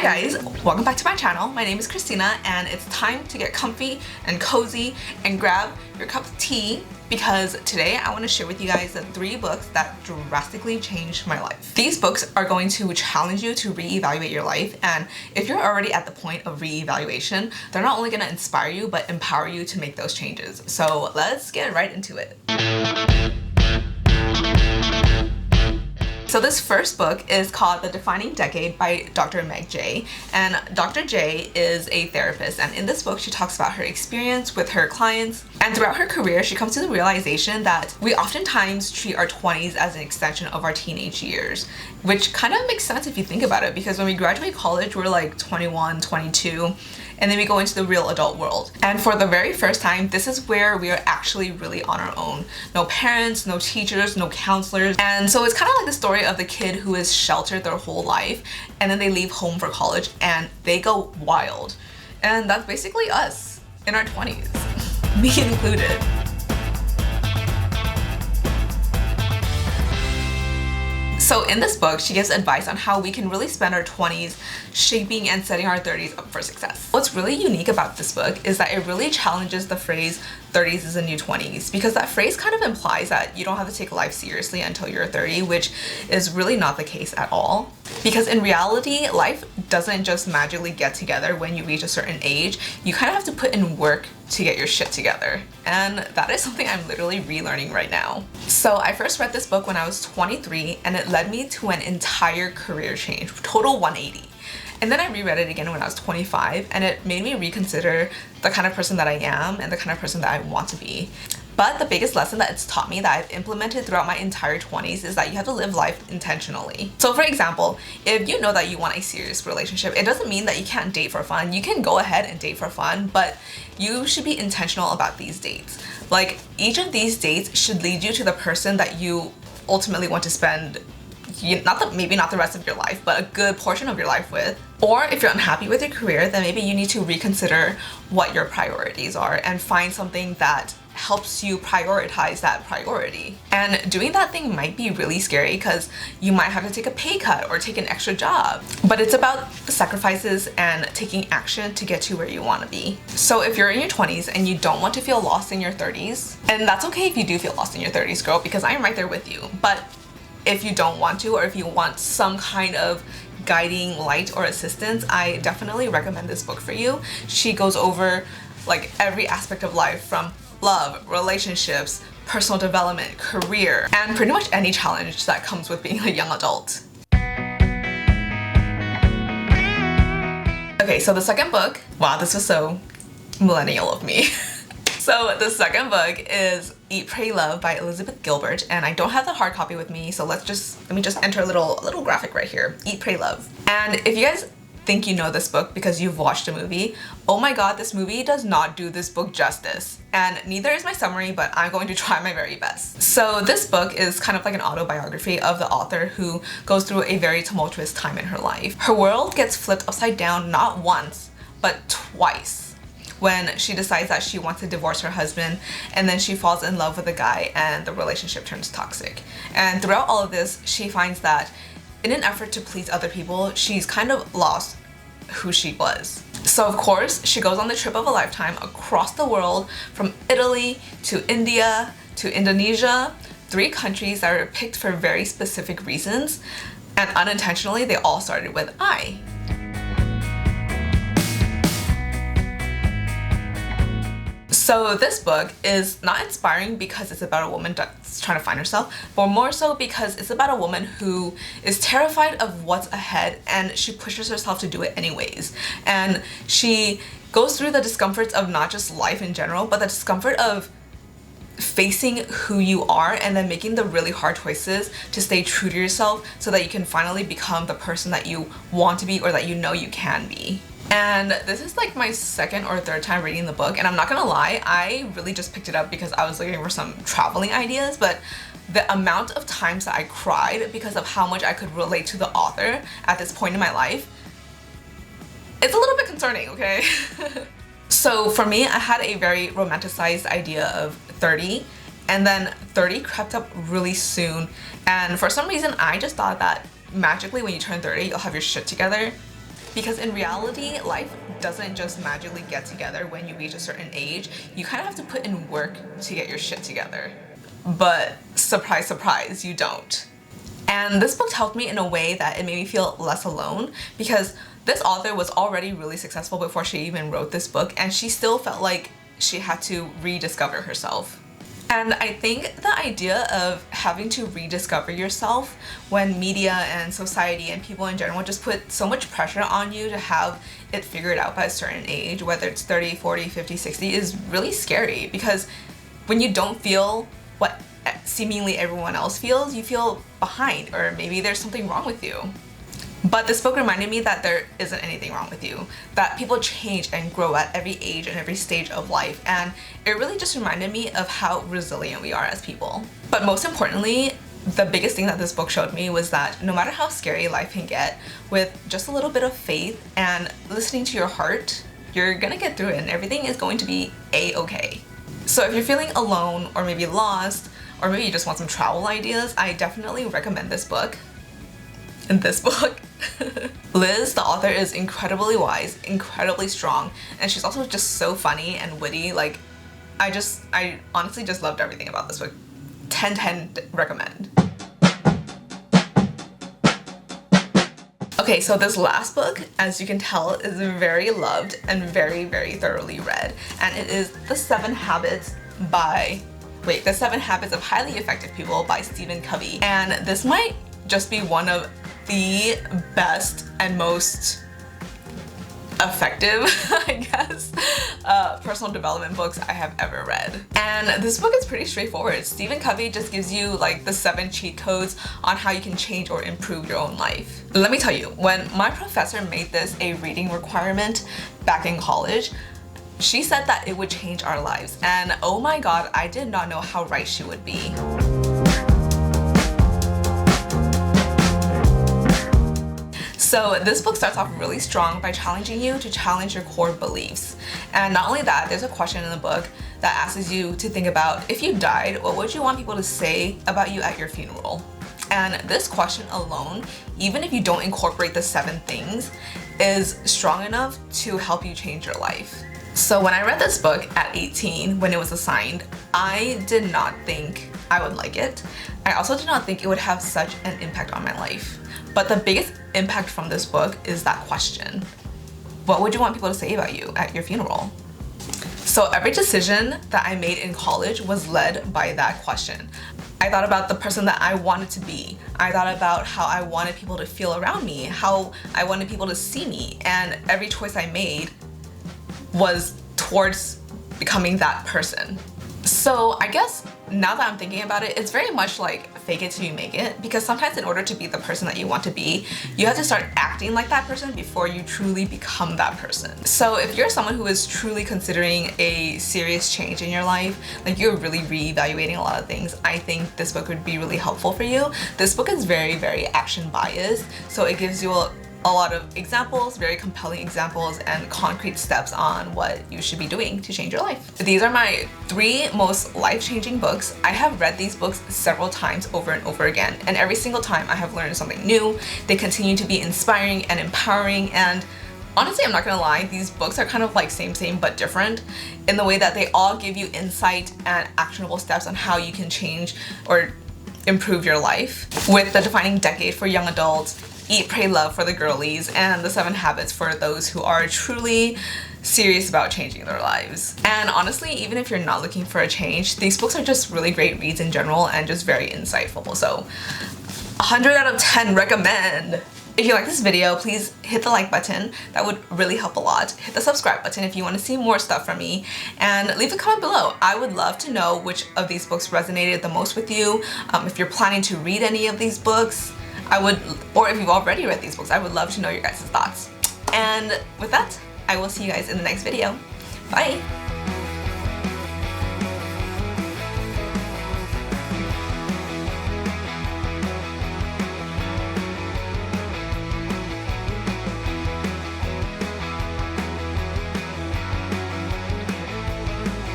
guys, welcome back to my channel. My name is Christina and it's time to get comfy and cozy and grab your cup of tea because today I want to share with you guys the 3 books that drastically changed my life. These books are going to challenge you to reevaluate your life, and if you're already at the point of reevaluation, they're not only going to inspire you but empower you to make those changes. So let's get right into it. So this first book is called The Defining Decade by Dr. Meg Jay, and Dr. Jay is a therapist, and in this book she talks about her experience with her clients, and throughout her career she comes to the realization that we oftentimes treat our 20s as an extension of our teenage years, which kind of makes sense if you think about it, because when we graduate college we're like 21, 22, and then we go into the real adult world. And for the very first time, this is where we are actually really on our own. No parents, no teachers, no counselors. And so it's kind of like the story of the kid who is sheltered their whole life, and then they leave home for college and they go wild. And that's basically us in our 20s, me included. So in this book, she gives advice on how we can really spend our 20s shaping and setting our 30s up for success. What's really unique about this book is that it really challenges the phrase 30s is the new 20s, because that phrase kind of implies that you don't have to take life seriously until you're 30, which is really not the case at all. Because in reality, life doesn't just magically get together when you reach a certain age. You kind of have to put in work to get your shit together. And that is something I'm literally relearning right now. So I first read this book when I was 23, and it led me to an entire career change, total 180. And then I reread it again when I was 25, and it made me reconsider the kind of person that I am and the kind of person that I want to be. But the biggest lesson that it's taught me that I've implemented throughout my entire 20s is that you have to live life intentionally. So for example, if you know that you want a serious relationship, it doesn't mean that you can't date for fun. You can go ahead and date for fun, but you should be intentional about these dates. Like, each of these dates should lead you to the person that you ultimately want to spend maybe not the rest of your life, but a good portion of your life with. Or if you're unhappy with your career, then maybe you need to reconsider what your priorities are and find something that helps you prioritize that priority. And doing that thing might be really scary because you might have to take a pay cut or take an extra job, but it's about the sacrifices and taking action to get to where you want to be. So if you're in your 20s and you don't want to feel lost in your 30s, and that's okay if you do feel lost in your 30s, girl, because I'm right there with you, but if you don't want to, or if you want some kind of guiding light or assistance, I definitely recommend this book for you. She goes over like every aspect of life, from love, relationships, personal development, career, and pretty much any challenge that comes with being a young adult. Okay, so the second book, wow, this was so millennial of me. So the second book is Eat, Pray, Love by Elizabeth Gilbert, and I don't have the hard copy with me, so let me just enter a little graphic right here. Eat, Pray, Love. And if you guys think you know this book because you've watched a movie, oh my god, this movie does not do this book justice. And neither is my summary, but I'm going to try my very best. So this book is kind of like an autobiography of the author who goes through a very tumultuous time in her life. Her world gets flipped upside down not once, but twice, when she decides that she wants to divorce her husband, and then she falls in love with a guy and the relationship turns toxic. And throughout all of this, she finds that in an effort to please other people, she's kind of lost who she was. So of course, she goes on the trip of a lifetime across the world, from Italy to India to Indonesia, 3 countries that are picked for very specific reasons, and unintentionally they all started with I. So this book is not inspiring because it's about a woman that's trying to find herself, but more so because it's about a woman who is terrified of what's ahead, and she pushes herself to do it anyways. And she goes through the discomforts of not just life in general, but the discomfort of facing who you are and then making the really hard choices to stay true to yourself so that you can finally become the person that you want to be, or that you know you can be. And this is like my second or third time reading the book, and I'm not gonna lie, I really just picked it up because I was looking for some traveling ideas, but the amount of times that I cried because of how much I could relate to the author at this point in my life, it's a little bit concerning, okay? So for me, I had a very romanticized idea of 30, and then 30 crept up really soon, and for some reason I just thought that magically when you turn 30 you'll have your shit together. Because in reality, life doesn't just magically get together when you reach a certain age. You kind of have to put in work to get your shit together. But surprise, surprise, you don't. And this book helped me in a way that it made me feel less alone, because this author was already really successful before she even wrote this book, and she still felt like she had to rediscover herself. And I think the idea of having to rediscover yourself when media and society and people in general just put so much pressure on you to have it figured out by a certain age, whether it's 30, 40, 50, 60, is really scary, because when you don't feel what seemingly everyone else feels, you feel behind, or maybe there's something wrong with you. But this book reminded me that there isn't anything wrong with you, that people change and grow at every age and every stage of life, and it really just reminded me of how resilient we are as people. But most importantly, the biggest thing that this book showed me was that no matter how scary life can get, with just a little bit of faith and listening to your heart, you're gonna get through it and everything is going to be a-okay. So if you're feeling alone, or maybe lost, or maybe you just want some travel ideas, I definitely recommend this book. In this book, Liz, the author, is incredibly wise, incredibly strong, and she's also just so funny and witty. Like, I honestly just loved everything about this book. 10/10 recommend. Okay, so this last book, as you can tell, is very loved and very, very thoroughly read, and it is The 7 Habits of Highly Effective People by Stephen Covey. And this might just be one of the best and most effective, I guess, personal development books I have ever read. And this book is pretty straightforward. Stephen Covey just gives you like the 7 cheat codes on how you can change or improve your own life. Let me tell you, when my professor made this a reading requirement back in college, she said that it would change our lives. And oh my god, I did not know how right she would be. So this book starts off really strong by challenging you to challenge your core beliefs. And not only that, there's a question in the book that asks you to think about, if you died, what would you want people to say about you at your funeral? And this question alone, even if you don't incorporate the 7 things, is strong enough to help you change your life. So when I read this book at 18, when it was assigned, I did not think I would like it. I also did not think it would have such an impact on my life. But the biggest impact from this book is that question. What would you want people to say about you at your funeral? So every decision that I made in college was led by that question. I thought about the person that I wanted to be. I thought about how I wanted people to feel around me, how I wanted people to see me, and every choice I made was towards becoming that person. So I guess now that I'm thinking about it, it's very much like fake it till you make it, because sometimes in order to be the person that you want to be, you have to start acting like that person before you truly become that person. So if you're someone who is truly considering a serious change in your life, like you're really reevaluating a lot of things, I think this book would be really helpful for you. This book is very, very action biased, so it gives you a lot of examples, very compelling examples, and concrete steps on what you should be doing to change your life. These are my 3 most life-changing books. I have read these books several times over and over again, and every single time I have learned something new. They continue to be inspiring and empowering, and honestly, I'm not gonna lie, these books are kind of like same but different in the way that they all give you insight and actionable steps on how you can change or improve your life. With The Defining Decade for young adults, Eat, Pray, Love for the girlies, and The 7 Habits for those who are truly serious about changing their lives. And honestly, even if you're not looking for a change, these books are just really great reads in general and just very insightful. So 100 out of 10 recommend. If you like this video, please hit the like button. That would really help a lot. Hit the subscribe button if you want to see more stuff from me, and leave a comment below. I would love to know which of these books resonated the most with you. If you're planning to read any of these books, or if you've already read these books, I would love to know your guys' thoughts. And with that, I will see you guys in the next video. Bye!